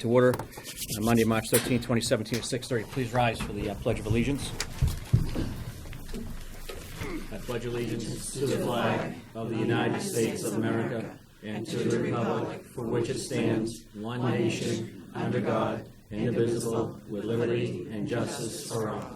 To order Monday, March 13, 2017 at 6:30. Please rise for the Pledge of Allegiance. I pledge allegiance to the flag of the United States of America and to the republic for which it stands, one nation, under God, indivisible, with liberty and justice for all.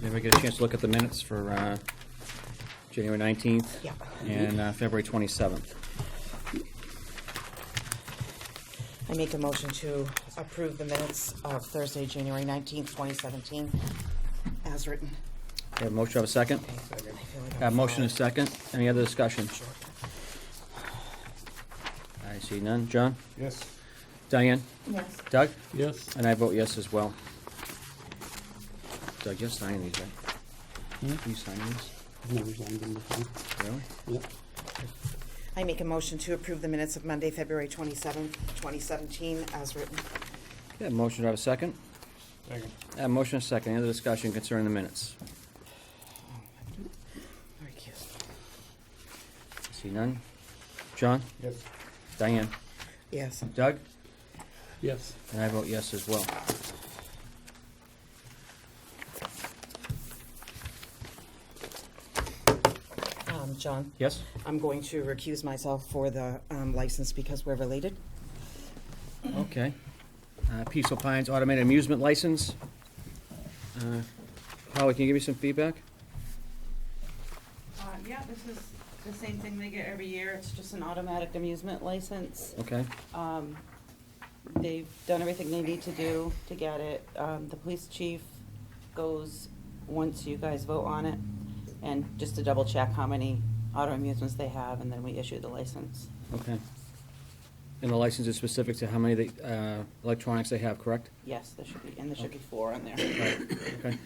Did we get a chance to look at the minutes for January 19th and February 27th? I make a motion to approve the minutes of Thursday, January 19th, 2017, as written. I have a motion, have a second? I feel like I have a motion and a second. Any other discussion? Sure. I see none. John? Yes. Diane? Yes. Doug? Yes. And I vote yes as well. Doug, you're signing these, right? Hmm? You signing these? I've never signed them before. Really? Yep. I make a motion to approve the minutes of Monday, February 27th, 2017, as written. Okay, a motion, do I have a second? Second. I have a motion and a second. Any other discussion concerning the minutes? Very cute. I see none. John? Yes. Diane? Yes. Doug? Yes. And I vote yes as well. John? Yes? I'm going to recuse myself for the license because we're related. Okay. Peaceful Pines Automated Amusement License. Holly, can you give me some feedback? Yeah, this is the same thing they get every year. It's just an automatic amusement license. Okay. They've done everything they need to do to get it. The police chief goes once you guys vote on it, and just to double check how many auto amusements they have, and then we issue the license. Okay. And the license is specific to how many electronics they have, correct? Yes, there should be, and there should be 4 on there. Right. Okay.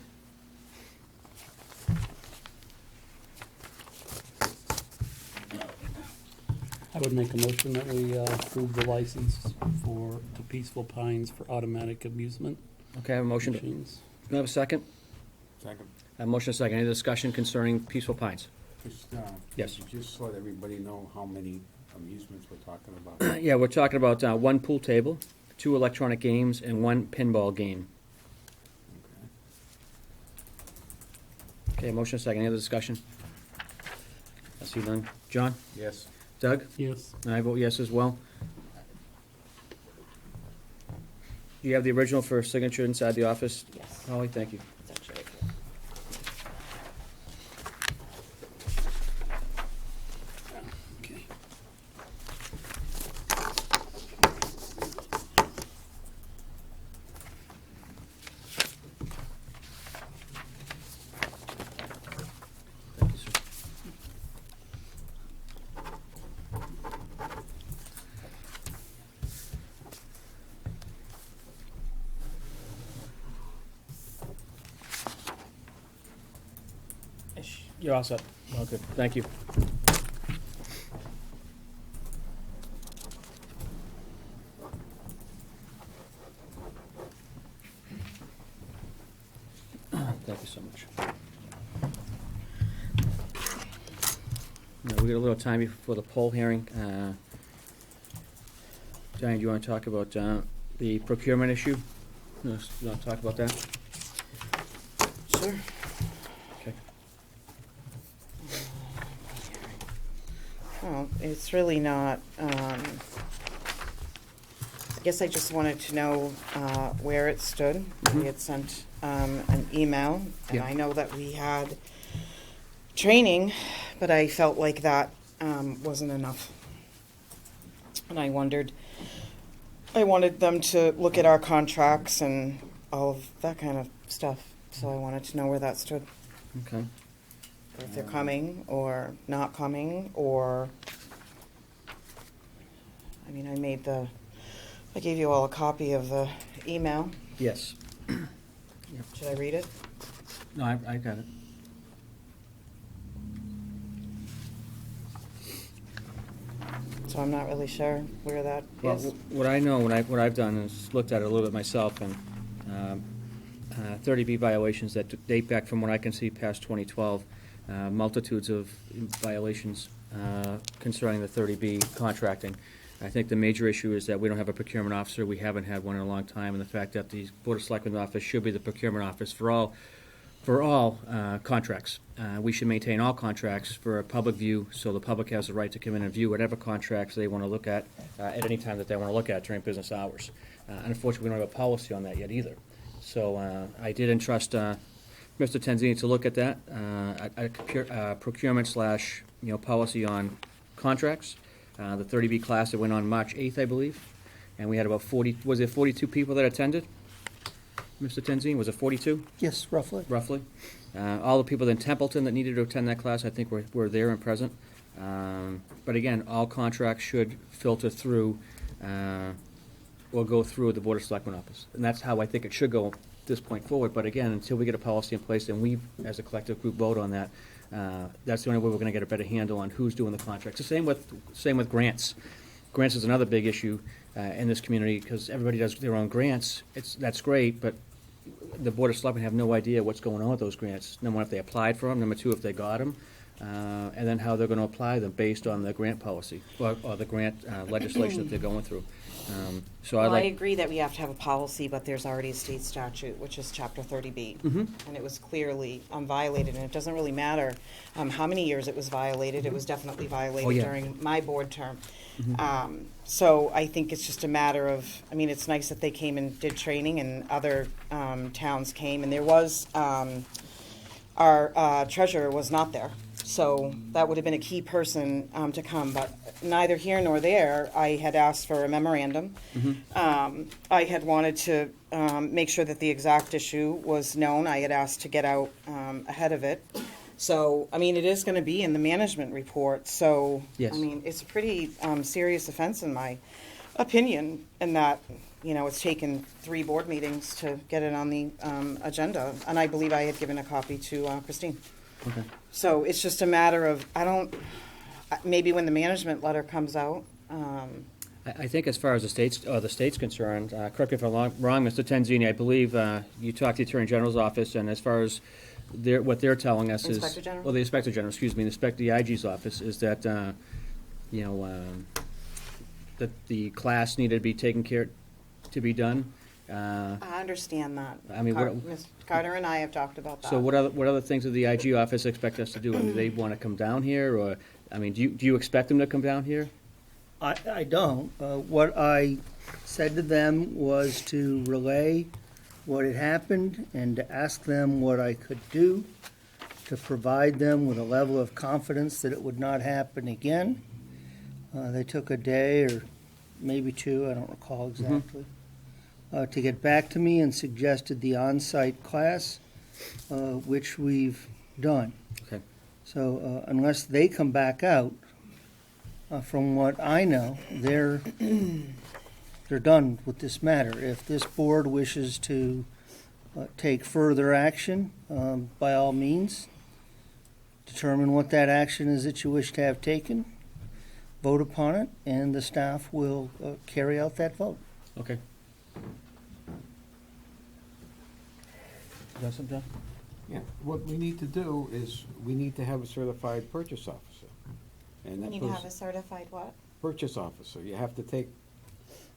I would make a motion that we approve the license to Peaceful Pines for automatic amusement Okay, I have a motion. Do machines. I have a second? Second. I have a motion and a second. Any discussion concerning Peaceful Pines? Just, Yes. just so that everybody know how many amusements we're talking about. Yeah, we're talking about one pool table, 2 electronic games, and 1 pinball game. Okay. Okay, motion and a second. Any other discussion? I see none. John? Yes. Doug? Yes. And I vote yes as well. Do you have the original for signature inside the office? Yes, Holly, thank you. it's actually right here. Okay. Thank you, sir. Ish. You're all set. Okay, thank you. Thank you so much. Now, we got a little time before the poll hearing. Diane, do you want to talk about the procurement issue? You want to talk about that? Sure. Okay. Well, it's really not, I guess I just wanted to know where it stood. We had sent an email, and Yeah. I know that we had training, but I felt like that wasn't enough. And I wanted them to look at our contracts and all of that kind of stuff. So I wanted to know where that stood. Okay. Or if they're coming or not coming, or, I mean, I gave you all a copy of the email. Yes. Should I read it? No, I got it. So I'm not really sure where that Well, is. what I know, what I've done is looked at it a little bit myself, and 30B violations that date back from what I can see past 2012, multitudes of violations concerning the 30B contracting. I think the major issue is that we don't have a procurement officer. We haven't had one in a long time, and the fact that the Board of Selectmen office should be the procurement office for all contracts. We should maintain all contracts for a public view, so the public has the right to come in and view whatever contracts they want to look at any time that they want to look at during business hours. Unfortunately, we don't have a policy on that yet either. So I did entrust Mr. Tenzini to look at that, procurement slash, policy on contracts. The 30B class that went on March 8th, I believe, and we had about 42 people that attended? Mr. Tenzini, was it 42? Yes, roughly. Roughly. All the people in Templeton that needed to attend that class, I think, were there and present. But again, all contracts should filter through or go through the Board of Selectmen office. And that's how I think it should go this point forward. But again, until we get a policy in place and we, as a collective group, vote on that, that's the only way we're going to get a better handle on who's doing the contracts. The same with grants. Grants is another big issue in this community because everybody does their own grants. That's great, but the Board of Selectmen have no idea what's going on with those grants. Number one, if they applied for them. Number two, if they got them. And then how they're going to apply them based on the grant policy or the grant legislation that they're going through. So Well, I like. agree that we have to have a policy, but there's already a state statute, which is Chapter 30B. And it was clearly violated, and it doesn't really matter how many years it was violated. It was definitely violated yeah. during my board term. So I think it's just a matter of, it's nice that they came and did training, and other towns came, and there was, our treasurer was not there. So that would have been a key person to come, but neither here nor there. I had asked for a memorandum. I had wanted to make sure that the exact issue was known. I had asked to get out ahead of it. So, it is going to be in the management report. So, Yes. it's a pretty serious offense in my opinion, in that, it's taken 3 board meetings to get it on the agenda. And I believe I had given a copy to Christine. Okay. So it's just a matter of, maybe when the management letter comes out, I think as far as the state's concerned, correct me if I'm wrong, Mr. Tenzini, I believe you talked to the Attorney General's office, and as far as what they're telling us is. Inspector General? Well, the Inspector General, excuse me, the IG's office, is that, that the class needed to be to be done. I understand that. What- Ms. Carter and I have talked about that. So what other things does the IG office expect us to do? Do they want to come down here, or, do you expect them to come down here? I don't. What I said to them was to relay what had happened and to ask them what I could do to provide them with a level of confidence that it would not happen again. They took a day or maybe 2, I don't recall exactly, to get back to me and suggested the on-site class, which we've done. Okay. So unless they come back out, from what I know, they're done with this matter. If this board wishes to take further action, by all means, determine what that action is that you wish to have taken, vote upon it, and the staff will carry out that vote. Okay. Got something, John? Yeah, what we need to do is, we need to have a certified purchase officer. And that You need to have a person, certified what? purchase officer, you have to take,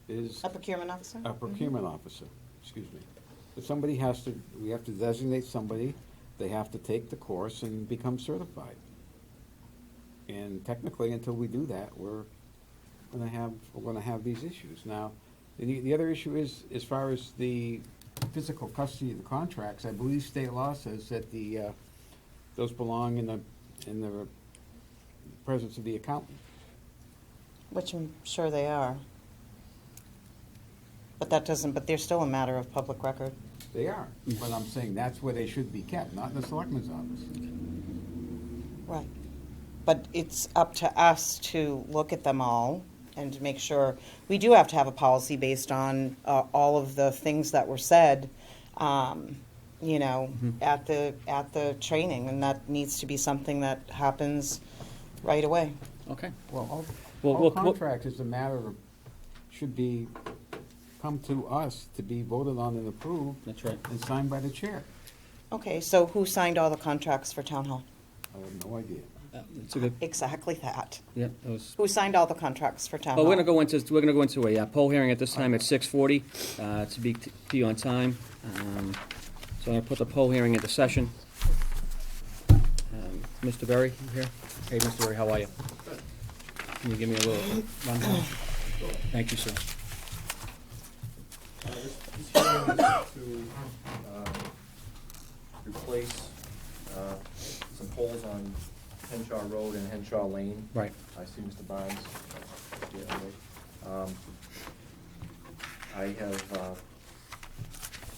is A procurement officer? a procurement officer, excuse me. But somebody has to, we have to designate somebody, they have to take the course and become certified. And technically, until we do that, we're gonna have these issues. Now, the other issue is, as far as the physical custody of the contracts, I believe state law says that those belong in the presence of the accountant. Which I'm sure they are. But but they're still a matter of public record. They are, but I'm saying that's where they should be kept, not in the selectman's office. Right. But it's up to us to look at them all and to make sure, we do have to have a policy based on all of the things that were said, at the training, and that needs to be something that happens right away. Okay. Well, Well, all we'll- contract is a matter of, should come to us to be voted on and approved That's right. and signed by the chair. Okay, so who signed all the contracts for Town Hall? I have no idea. It's a good, Exactly that. yeah, that was. Who signed all the contracts for town Well, hall? we're gonna go into a poll hearing at this time at 6:40, to be on time. So I'm gonna put the poll hearing into session. Mr. Berry, you here? Hey, Mr. Berry, how are you? Can you give me a little rundown? Thank you, sir. This hearing is to replace some poles on Henshaw Road and Henshaw Lane. Right. I see Mr. Barnes. I have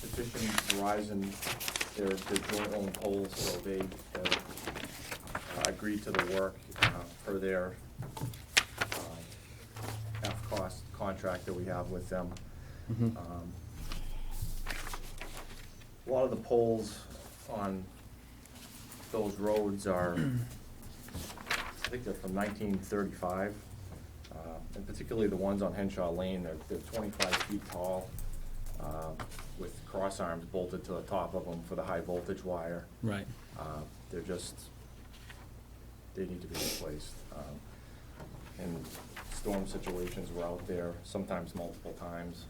petitioned Verizon, their joint-owned poles, so they have agreed to the work per their half-cost contract that we have with them. Mhm. A lot of the poles on those roads are, I think they're from 1935, and particularly the ones on Henshaw Lane, they're 25 feet tall, with cross arms bolted to the top of them for the high voltage wire. Right. They're just, they need to be replaced. And storm situations were out there, sometimes multiple times.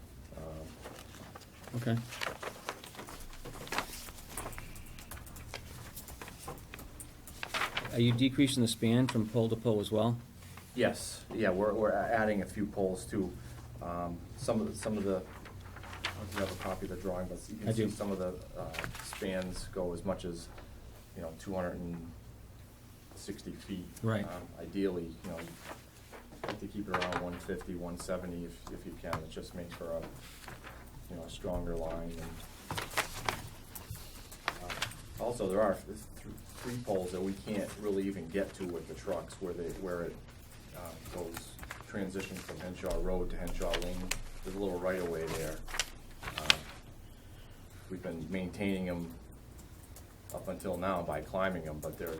Okay. Are you decreasing the span from pole to pole as well? Yes, yeah, we're adding a few poles too. Some of the, I don't have a copy of the drawing, but you I can see do. some of the spans go as much as, 260 feet. Right. Ideally, you like to keep it around 150, 170 if you can. It just makes for a stronger line. And also, there are three poles that we can't really even get to with the trucks where it goes transition from Henshaw Road to Henshaw Lane. There's a little right of way there. We've been maintaining them up until now by climbing them, but they're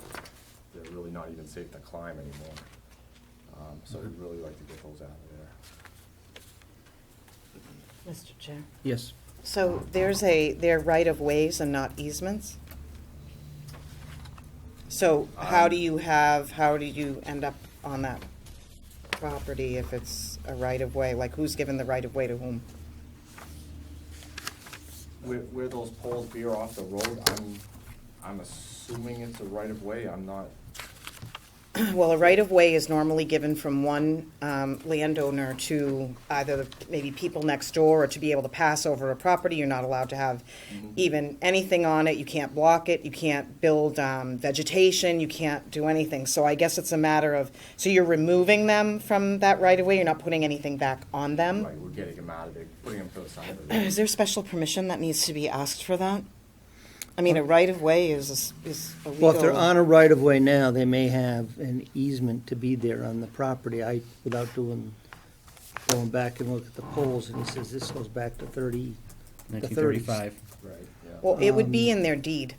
really not even safe to climb anymore. So we'd really like to get those out of there. Mr. Chair. Yes. So they're right-of-ways and not easements? So how do you end up on that property if it's a right-of-way? Like, who's given the right-of-way to whom? Where those poles veer off the road, I'm assuming it's a right of way. I'm not. Well, a right-of-way is normally given from one landowner to either maybe people next door or to be able to pass over a property. You're not allowed to have even anything on it. You can't block it. You can't build vegetation. You can't do anything. So I guess it's a matter of, so you're removing them from that right-of-way? You're not putting anything back on them? Right, we're getting them out of there, putting them to the side of the road. Is there special permission that needs to be asked for that? I mean, a right-of-way is a legal... Well, if they're on a right-of-way now, they may have an easement to be there on the property. Without going back and look at the poles, and it says this goes back to 30, the 30s. 1935. Right, yeah. Well, it would be in their deed,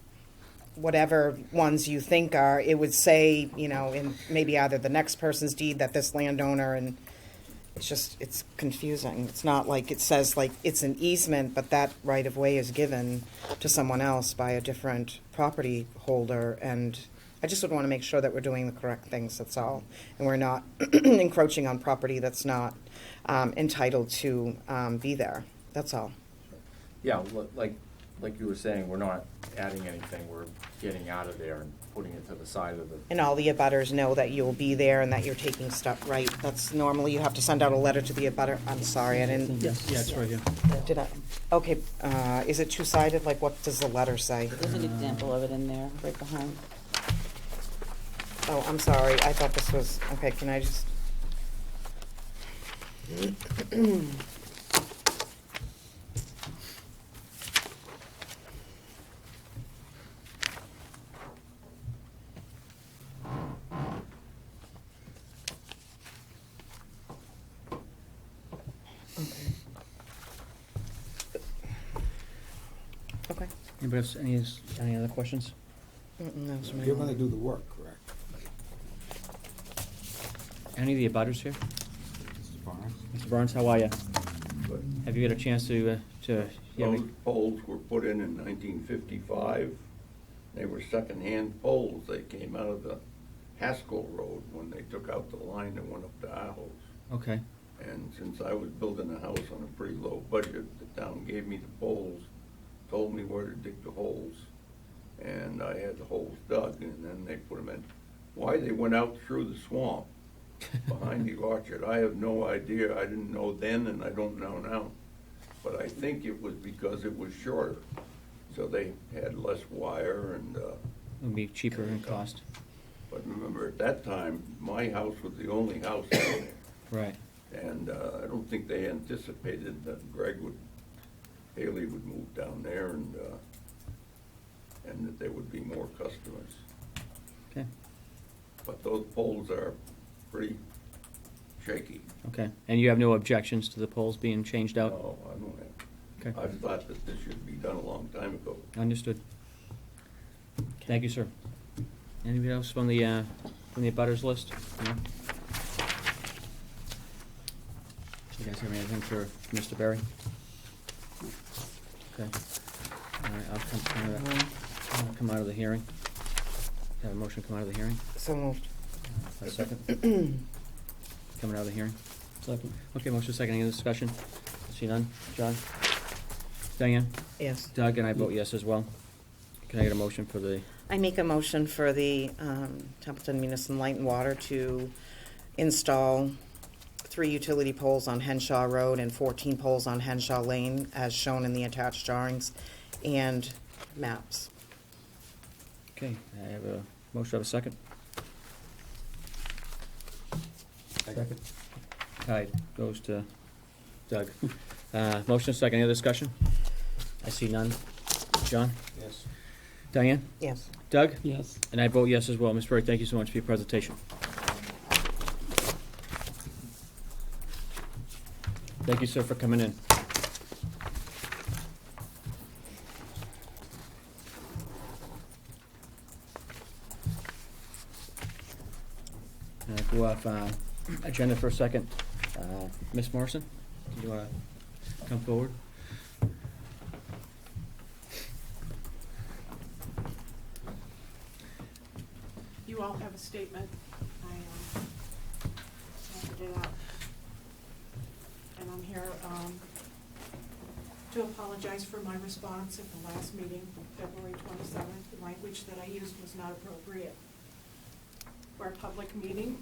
whatever ones you think are. It would say, in maybe either the next person's deed that this landowner, and it's confusing. It's not like it says like it's an easement, but that right-of-way is given to someone else by a different property holder, and I just would want to make sure that we're doing the correct things, that's all. And we're not encroaching on property that's not entitled to be there, that's all. Yeah, like you were saying, we're not adding anything. We're getting out of there and putting it to the side of the. And all the abutters know that you'll be there and that you're taking stuff, right? That's normally, you have to send out a letter to the abutter. I'm sorry, I didn't, Yes. Yeah, it's right here. did I? Okay, is it two-sided? Like, what does the letter say? There's an example of it in there, right behind. Oh, I'm sorry, I thought this was, okay, can I just? Okay. Anybody else, any other questions? That was my You're only- gonna do the work, correct? Any of the abutters here? Mr. Barnes? Mr. Barnes, how are you? But Have you had a chance to those poles were put in 1955. They were second-hand poles. They came out of the Haskell Road when they took out the line that went up to Aho's. Okay, And since I was building a house on a pretty low budget, the town gave me the poles, told me where to dig the holes, and I had the holes dug, and then they put them in. Why they went out through the swamp behind the orchard, I have no idea. I didn't know then, and I don't know now. But I think it was because it was shorter, so they had less wire and, it would be cheaper in cost. but remember, at that time, my house was the only house down there. Right. And I don't think they anticipated that Haley would move down there and that there would be more customers. Okay, But those poles are pretty shaky. okay. And you have no objections to the poles being changed out? No, I don't have. Okay, I thought that this should be done a long time ago. understood. Thank you, sir. Anybody else from the abutters list? No? You guys have anything for Mr. Berry? Okay. All right, I'll come out of the hearing. Have a motion come out of the hearing? So moved. A second? Coming out of the hearing? Second. Okay, motion second, any discussion? See none? John? Diane? Yes. Doug, and I vote yes as well. Can I get a motion for the, I make a motion for the Templeton Municipal Light and Water to install 3 utility poles on Henshaw Road and 14 poles on Henshaw Lane as shown in the attached drawings and maps. okay, I have a motion, have a second? Second. All right, goes to Doug. Motion second, any other discussion? I see none. John? Yes. Diane? Yes. Doug? Yes. And I vote yes as well. Ms. Berry, thank you so much for your presentation. Thank you, sir, for coming in. Go off agenda for a second. Ms. Morrison, do you want to come forward? You all have a statement. I handed it out. And I'm here to apologize for my response at the last meeting, February 27th. The language that I used was not appropriate for a public meeting.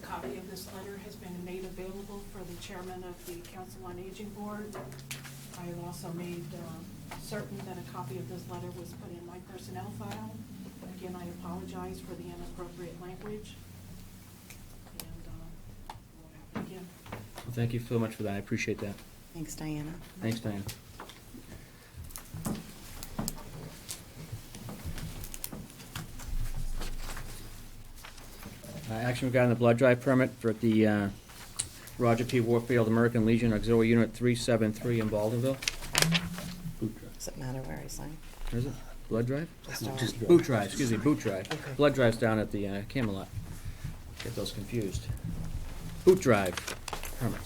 A copy of this letter has been made available for the chairman of the Council on Aging Board. I have also made certain that a copy of this letter was put in my personnel file. Again, I apologize for the inappropriate language. And won't happen again. Well, thank you so much for that. I appreciate that. Thanks, Diana. Thanks, Diane. Action regarding the blood drive permit for the Roger P. Warfield American Legion Auxiliary Unit 373 in Baldenville. Does it matter where I sign? Where is it? Blood drive? Just Boot drive, excuse me, boot drive. Okay. Blood drive's down at the Camelot. Get those confused. Boot drive permit.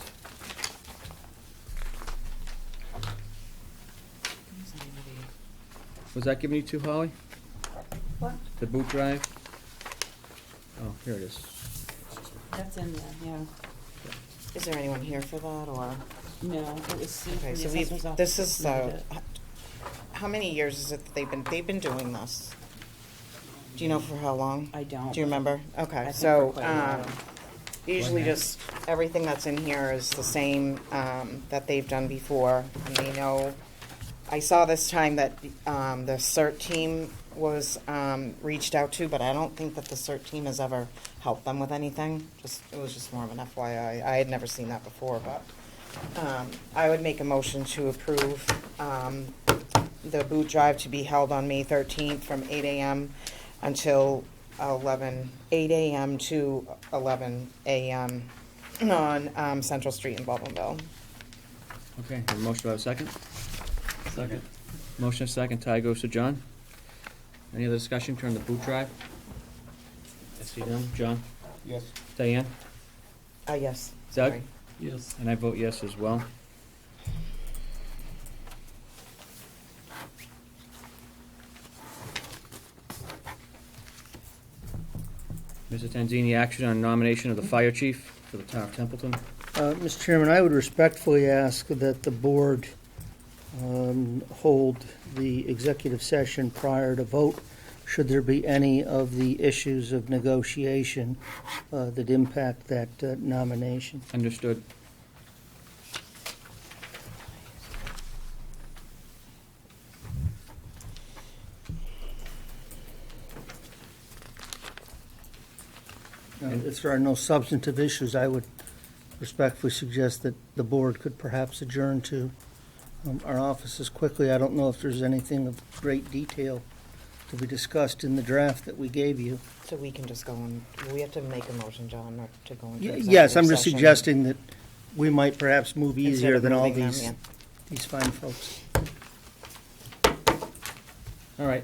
Was that given you to Holly? What? The boot drive? Oh, here it is. That's in there, yeah. Is there anyone here for that, or? No, it was Sue Okay, from the so assessor's office. this is, submitted it. how many years is it that they've been doing this? Do you know for how long? I don't. Do you remember? I Okay, think so, for quite a while. usually just, everything that's in here is the same, that they've done before, and they know. I saw this time that, the CERT team was, reached out to, but I don't think that the CERT team has ever helped them with anything. It was just more of an FYI. I had never seen that before, but, I would make a motion to approve, the boot drive to be held on May 13th from 8 a.m. until 8 a.m. to 11 a.m. on Central Street in Baldwinville. Okay, have a motion, do I have a second? Second. Motion second, tie goes to John. Any other discussion, turn the boot drive? I see none. John? Yes. Diane? Yes. Doug? sorry. Yes. And I vote yes as well. Mr. Tanzini, action on nomination of the fire chief for the town of Templeton. Mr. Chairman, I would respectfully ask that the board hold the executive session prior to vote, should there be any of the issues of negotiation that impact that nomination. Understood. If there are no substantive issues, I would respectfully suggest that the board could perhaps adjourn to our offices quickly. I don't know if there's anything of great detail to be discussed in the draft that we gave you. So we can just go and, we have to make a motion, John, or to go into executive Yes, I'm just session suggesting that we might perhaps move instead easier of than all moving them, these fine folks. All right.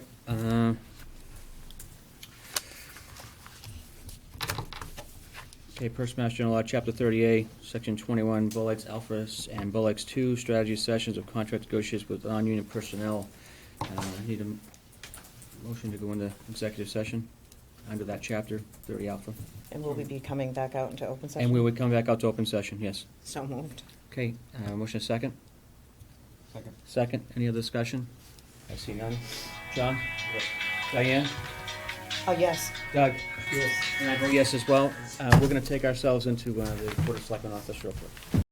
Okay, First Mass General Law, Chapter 30A, Section 21, Bullets Alpha and Bullets 2, strategy sessions of contract negotiations with non-union personnel. Need a motion to go into executive session under that chapter, 30 Alpha. And will we be coming back out into open session? And we would come back out to open session, yes. So moved. Okay, motion a second? Second. Second, any other discussion? I see none. John? Diane? Oh, yes. Doug? Yes. And I vote yes as well. We're gonna take ourselves into the Board of Selectmen office real quick.